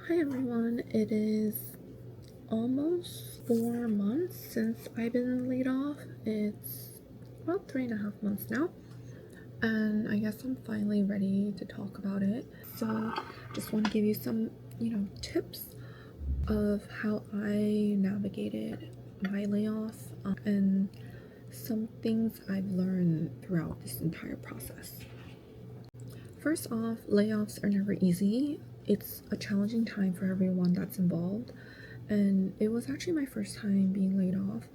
Hi everyone, it is almost 4 months since I've been laid off. It's about 3.5 months now, and I guess I'm finally ready to talk about it. So, just want to give you some, tips of how I navigated my layoff and some things I've learned throughout this entire process. First off, layoffs are never easy. It's a challenging time for everyone that's involved, and it was actually my first time being laid off.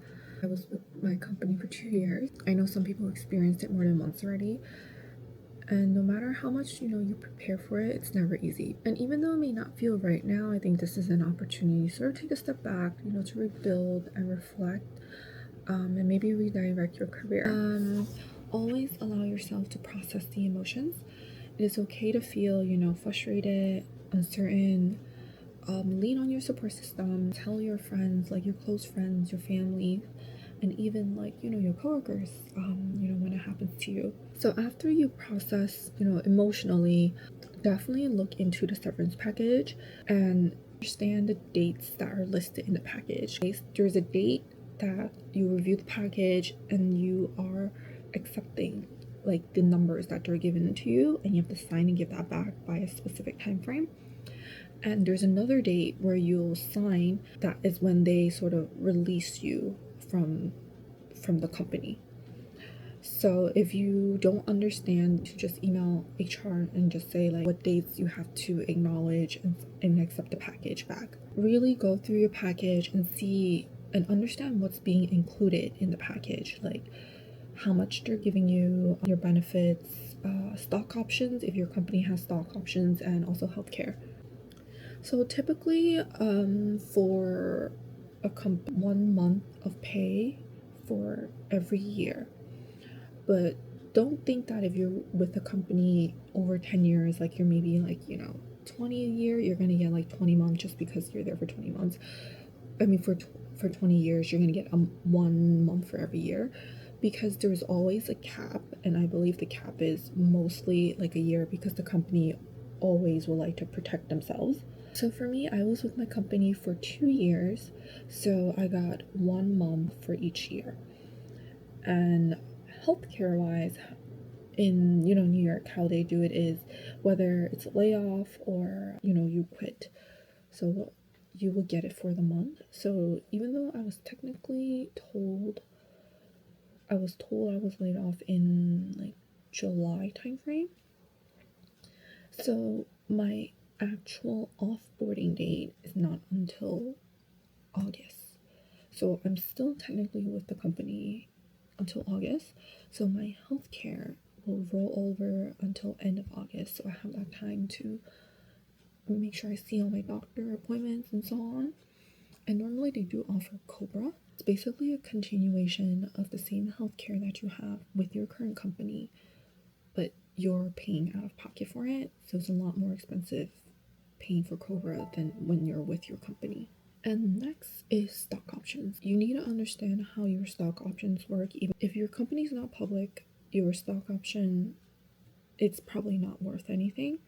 I was with my company for 2 years. I know some people experienced it more than once already, and no matter how much you prepare for it, it's never easy. And even though it may not feel right now, I think this is an opportunity to sort of take a step back, to rebuild and reflect, and maybe redirect your career. Always allow yourself to process the emotions. It is okay to feel, frustrated, uncertain. Lean on your support system. Tell your friends, like your close friends, your family, and even like your coworkers, when it happens to you. So after you process, emotionally, definitely look into the severance package and understand the dates that are listed in the package. There's a date that you review the package and you are accepting like the numbers that are given to you, and you have to sign and give that back by a specific time frame. And there's another date where you'll sign, that is when they sort of release you from the company. So if you don't understand, to just email HR and just say like what dates you have to acknowledge and accept the package back. Really go through your package and see and understand what's being included in the package, like how much they're giving you, your benefits, stock options if your company has stock options, and also healthcare. So typically, for 1 month of pay for every year. But don't think that if you're with a company over 10 years, like you're maybe like 20 a year, you're gonna get like 20 months just because you're there for 20 months. I mean, for 20 years, you're gonna get 1 month for every year, because there's always a cap, and I believe the cap is mostly like a year because the company always will like to protect themselves. So for me, I was with my company for 2 years, so I got 1 month for each year. And healthcare wise, in New York, how they do it is whether it's a layoff or you quit, so you will get it for the month. So even though I was technically told I was laid off in like July timeframe, so my actual offboarding date is not until August. So I'm still technically with the company until August. So my healthcare will roll over until end of August. So I have that time to make sure I see all my doctor appointments and so on. And normally they do offer Cobra. It's basically a continuation of the same healthcare that you have with your current company, but you're paying out of pocket for it. So it's a lot more expensive paying for Cobra than when you're with your company. And next is stock options. You need to understand how your stock options work. Even if your company's not public, your stock option, it's probably not worth anything.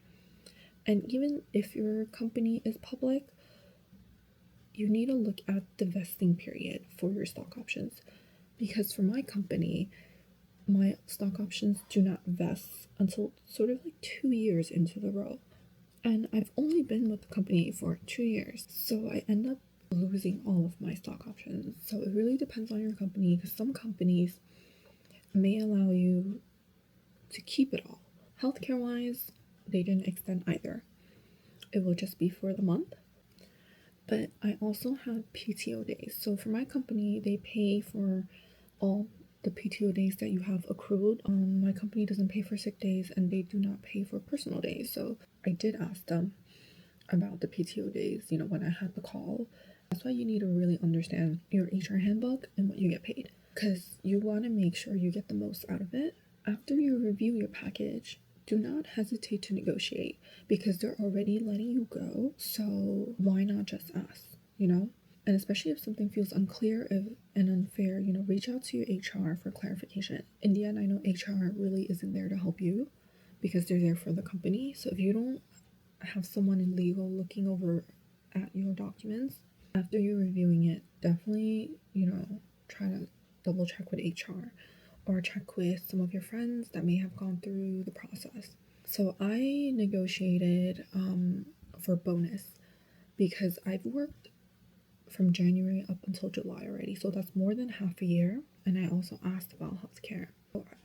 And even if your company is public, you need to look at the vesting period for your stock options. Because for my company, my stock options do not vest until sort of like 2 years into the row. And I've only been with the company for 2 years. So I end up losing all of my stock options. So it really depends on your company, because some companies may allow you to keep it all. Healthcare wise, they didn't extend either. It will just be for the month. But I also have PTO days. So for my company, they pay for all the PTO days that you have accrued. My company doesn't pay for sick days, and they do not pay for personal days. So I did ask them about the PTO days, when I had the call. That's why you need to really understand your HR handbook and what you get paid, because you want to make sure you get the most out of it. After you review your package, do not hesitate to negotiate, because they're already letting you go. So why not just ask, And especially if something feels unclear and unfair, reach out to your HR for clarification. In the end, I know HR really isn't there to help you, because they're there for the company. So if you don't have someone in legal looking over at your documents. After you're reviewing it, definitely, try to double check with HR or check with some of your friends that may have gone through the process. So I negotiated for bonus because I've worked from January up until July already. So that's more than half a year. And I also asked about healthcare.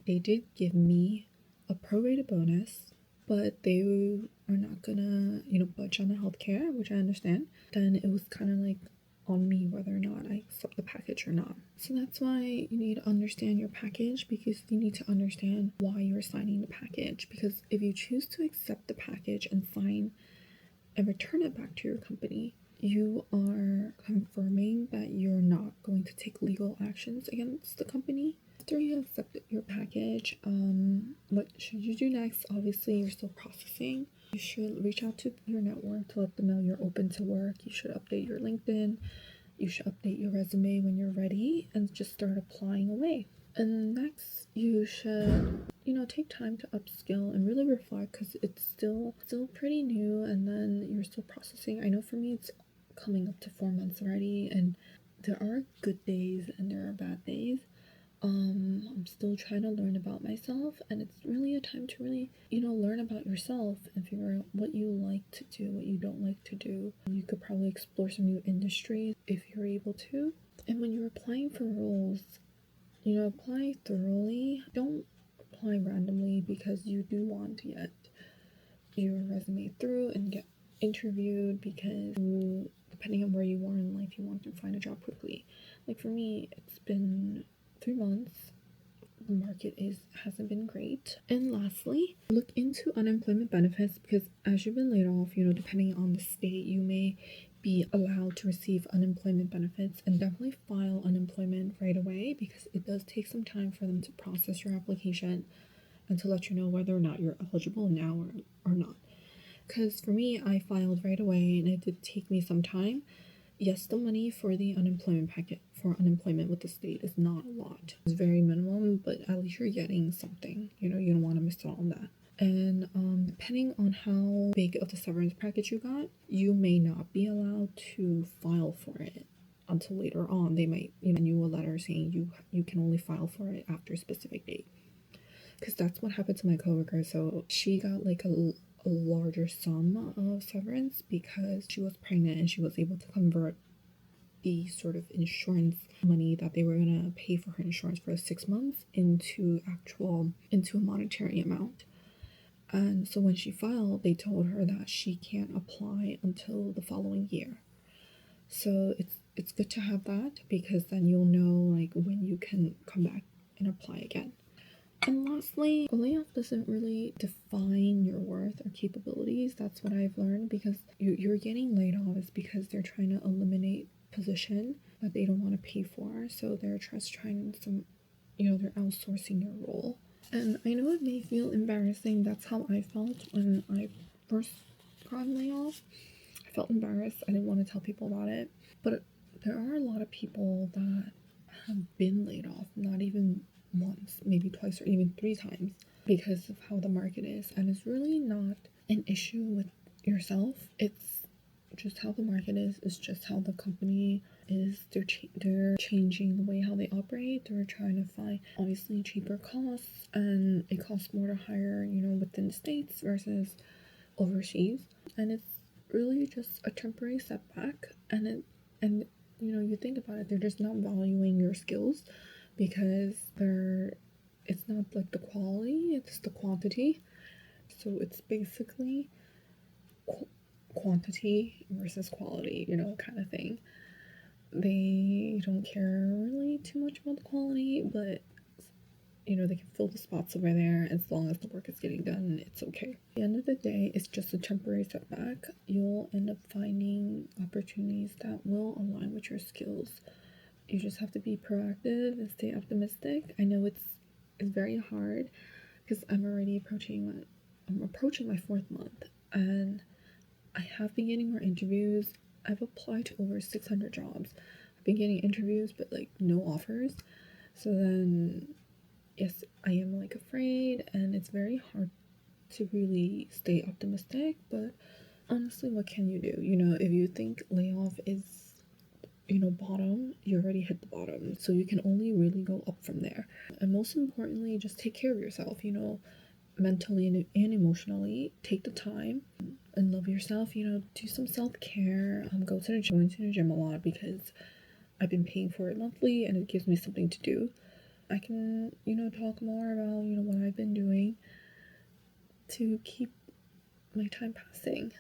They did give me a prorated bonus, but they are not gonna, budge on the healthcare, which I understand. Then it was kind of like on me whether or not I accept the package or not. So that's why you need to understand your package, because you need to understand why you're signing the package. Because if you choose to accept the package and sign and return it back to your company, you are confirming that you're not going to take legal actions against the company. After you accept your package, what should you do next? Obviously, you're still processing. You should reach out to your network to let them know you're open to work. You should update your LinkedIn. You should update your resume when you're ready and just start applying away. And next, you should, take time to upskill and really reflect, because it's still pretty new, and then you're still processing. I know for me, it's coming up to 4 months already, and there are good days and there are bad days. I'm still trying to learn about myself, and it's really a time to really, learn about yourself and figure out what you like to do, what you don't like to do. You could probably explore some new industries if you're able to. And when you're applying for roles, apply thoroughly. Don't apply randomly, because you do want to get your resume through and get interviewed, because depending on where you are in life, you want to find a job quickly. Like for me, it's been 3 months. The market hasn't been great. And lastly, look into unemployment benefits, because as you've been laid off, depending on the state, you may be allowed to receive unemployment benefits, and definitely file unemployment right away, because it does take some time for them to process your application and to let you know whether or not you're eligible now or not. Because for me, I filed right away, and it did take me some time. Yes, the money for the unemployment packet for unemployment with the state is not a lot. It's very minimum, but at least you're getting something. You don't want to miss out on that. And depending on how big of the severance package you got, you may not be allowed to file for it until later on. They might send you a letter saying you can only file for it after a specific date. Because that's what happened to my coworker. So she got like a larger sum of severance because she was pregnant, and she was able to convert the sort of insurance money that they were going to pay for her insurance for 6 months into a monetary amount. And so when she filed, they told her that she can't apply until the following year. So it's good to have that, because then you'll know like when you can come back and apply again. And lastly, a layoff doesn't really define your worth or capabilities. That's what I've learned, because you're getting laid off is because they're trying to eliminate position that they don't want to pay for. So they're just trying they're outsourcing your role. And I know it may feel embarrassing. That's how I felt when I first got laid off. I felt embarrassed. I didn't want to tell people about it. But there are a lot of people that have been laid off, not even once, maybe twice, or even 3 times, because of how the market is. And it's really not an issue with yourself. It's just how the market is. It's just how the company is. They're changing the way how they operate. They're trying to find obviously cheaper costs, and it costs more to hire within the states versus overseas. And it's really just a temporary setback. And you think about it, they're just not valuing your skills, because it's not like the quality, it's the quantity. So it's basically quantity versus quality, kind of thing. They don't care really too much about the quality, but they can fill the spots over there. As long as the work is getting done, it's okay. At the end of the day, it's just a temporary setback. You'll end up finding opportunities that will align with your skills. You just have to be proactive and stay optimistic. I know it's very hard, because I'm approaching my 4th month, and I have been getting more interviews. I've applied to over 600 jobs. I've been getting interviews, but like no offers. So then, yes, I am afraid, and it's very hard to really stay optimistic, but honestly, what can you do? You know, if you think layoff is, you know, bottom, you already hit the bottom. So you can only really go up from there. And most importantly, just take care of yourself, you know, mentally and emotionally. Take the time and love yourself, you know, do some self-care. Go to the gym, going to the gym a lot because I've been paying for it monthly and it gives me something to do. I can, you know, talk more about, you know, what I've been doing to keep my time passing.